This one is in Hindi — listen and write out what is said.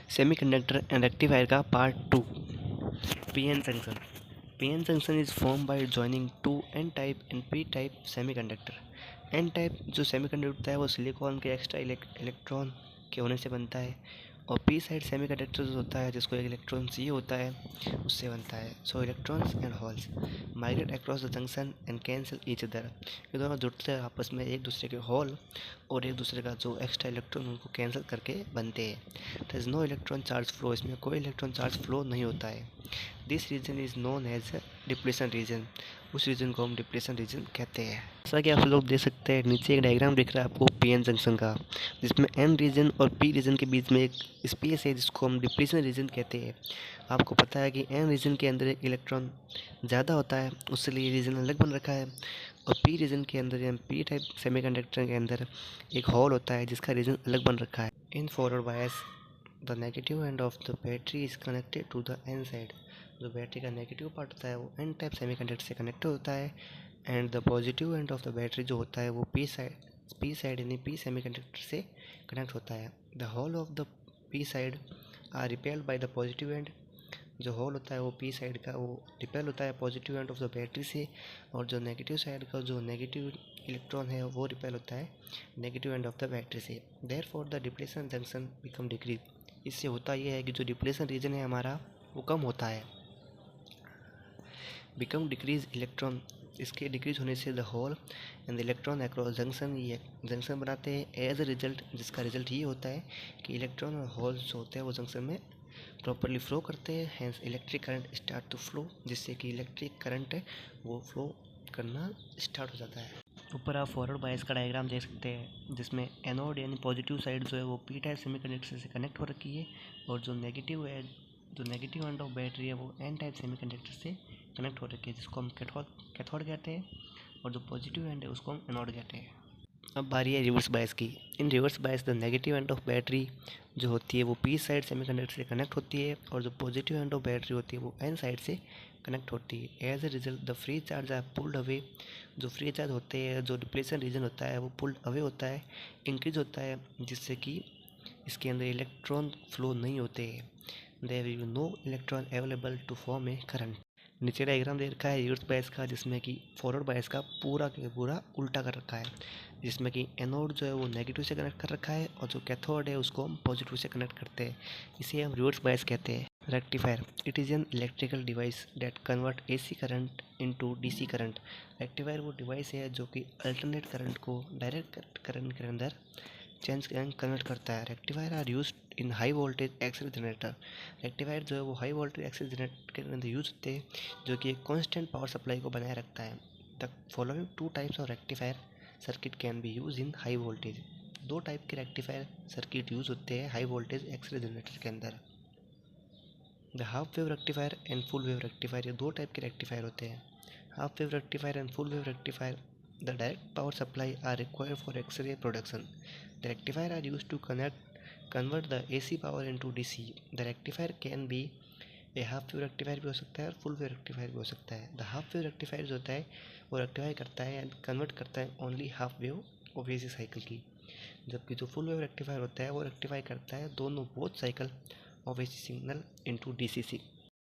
Semiconductor and rectifier का part 2। PN junction. PN junction is form by joining two N type and P type semiconductor. N type जो सेमीकंडक्टर होता है वो सिलिकॉन के एक्स्ट्रा इलेक्ट्रॉन के होने से बनता है, और पी साइड सेमीकंडक्टर जो होता है जिसको एक इलेक्ट्रॉन चाहिए होता है उससे बनता है। सो electrons and holes migrate across the junction and cancel each other. ये दोनों जुड़ते हैं आपस में, एक दूसरे के होल और एक दूसरे का जो एक्स्ट्रा इलेक्ट्रॉन उनको कैंसिल करके बनते हैं। There is no electron charge flow, इसमें कोई इलेक्ट्रॉन चार्ज फ्लो नहीं होता है। This region is known as depletion region. उस रीजन को हम डिप्लेशन रीजन कहते हैं। जैसा कि आप लोग देख सकते हैं नीचे एक डायग्राम दिख रहा है आपको पीएन जंक्शन का, जिसमें एन रीजन और पी रीजन के बीच में एक स्पेस है जिसको हम डिप्लेशन रीजन कहते हैं। आपको पता है कि एन रीजन के अंदर एक इलेक्ट्रॉन ज़्यादा होता है, उससे लिए रीजन अलग बन रखा है, और पी रीजन के अंदर या पी टाइप सेमीकंडक्टर के अंदर एक होल होता है जिसका रीजन अलग बन रखा है। In forward bias the negative end of the battery is connected to the N side. जो बैटरी का नेगेटिव पार्ट होता है वो एन टाइप सेमीकंडक्टर से कनेक्ट होता है, and the positive end of the battery जो होता है वो पी साइड यानी पी सेमीकंडक्टर से कनेक्ट होता है। The hole of the P side are repelled by the positive end. जो होल होता है वो पी साइड का वो रिपेल होता है positive end of the battery से, और जो नेगेटिव साइड का जो नेगेटिव इलेक्ट्रॉन है वो रिपेल होता है negative end of the battery से। Therefore the depletion junction become decrease. इससे होता यह है कि जो डिप्लेशन रीजन है हमारा वो कम होता है। बिकम डिक्रीज इलेक्ट्रॉन, इसके डिक्रीज होने से the hole and the electron across junction, ये जंक्शन बनाते हैं एज अ रिजल्ट, जिसका रिजल्ट ये होता है कि इलेक्ट्रॉन और होल्स जो होते हैं वो जंक्शन में प्रॉपरली फ्लो करते हैं, hence electric current start to flow, जिससे कि इलेक्ट्रिक करंट है वो फ्लो करना स्टार्ट हो जाता है। ऊपर आप फॉरवर्ड बायस का डायग्राम देख सकते हैं, जिसमें एनोड यानी पॉजिटिव साइड जो है वो पी टाइप सेमीकंडक्टर से कनेक्ट हो रखी है, और जो नेगेटिव है, जो नेगेटिव एंड ऑफ बैटरी है वो एन टाइप सेमीकंडक्टर से कनेक्ट हो रखी है, जिसको हम कैथोड कहते हैं, और जो पॉजिटिव एंड है उसको हम एनोड कहते हैं। अब बारी है रिवर्स बायस की। In reverse bias the negative end of battery जो होती है वो पी साइड सेमीकंडक्टर से कनेक्ट होती है, और जो पॉजिटिव एंड ऑफ बैटरी होती है वो एन साइड से कनेक्ट होती है। As a result the free charge are pulled away. जो फ्री चार्ज होते हैं, जो डिप्लेशन रीजन होता है वो पुल्ड अवे होता है, इंक्रीज होता है, जिससे कि इसके अंदर इलेक्ट्रॉन फ्लो नहीं होते हैं। There will be no electron available to form a current. नीचे डायग्राम दे रखा है रिवर्स बायस का, जिसमें कि फॉरवर्ड बायस का पूरा के पूरा उल्टा कर रखा है, जिसमें कि एनोड जो है वो नेगेटिव से कनेक्ट कर रखा है, और जो कैथोड है उसको हम पॉजिटिव से कनेक्ट करते हैं। इसे हम रिवर्स बायस कहते हैं। Rectifier it is an electrical device that convert AC current into DC current. Rectifier वो डिवाइस है जो कि अल्टरनेट करंट को डायरेक्ट करंट के अंदर चेंज एंड कन्वर्ट करता है। Rectifier are use in high voltage excel generator. Rectifier जो है वो हाई वोल्टेज एक्सेल जनरेटर के अंदर यूज होते हैं, जो कि एक कॉन्स्टेंट पावर सप्लाई को बनाए रखता है। The following two types of rectifier circuit can be use in high voltage. दो टाइप के रेक्टिफायर सर्किट यूज होते हैं हाई वोल्टेज एक्सेल जनरेटर के अंदर। The half wave rectifier and full wave rectifier, ये दो टाइप के रेक्टिफायर होते हैं, half wave rectifier and full wave rectifier. The direct power supply are required for X-ray production. The rectifier are used to convert the AC power into DC. The rectifier can be a half wave rectifier भी हो सकता है और फुल वेव रेक्टिफायर भी हो सकता है। द हाफ वेव रेक्टिफायर जो होता है वो रेक्टिफाई करता है एंड कन्वर्ट करता है only half wave of AC cycle की, जबकि जो फुल वेव रेक्टिफायर होता है वो रेक्टिफाई करता है दोनों both cycle of AC signal into DC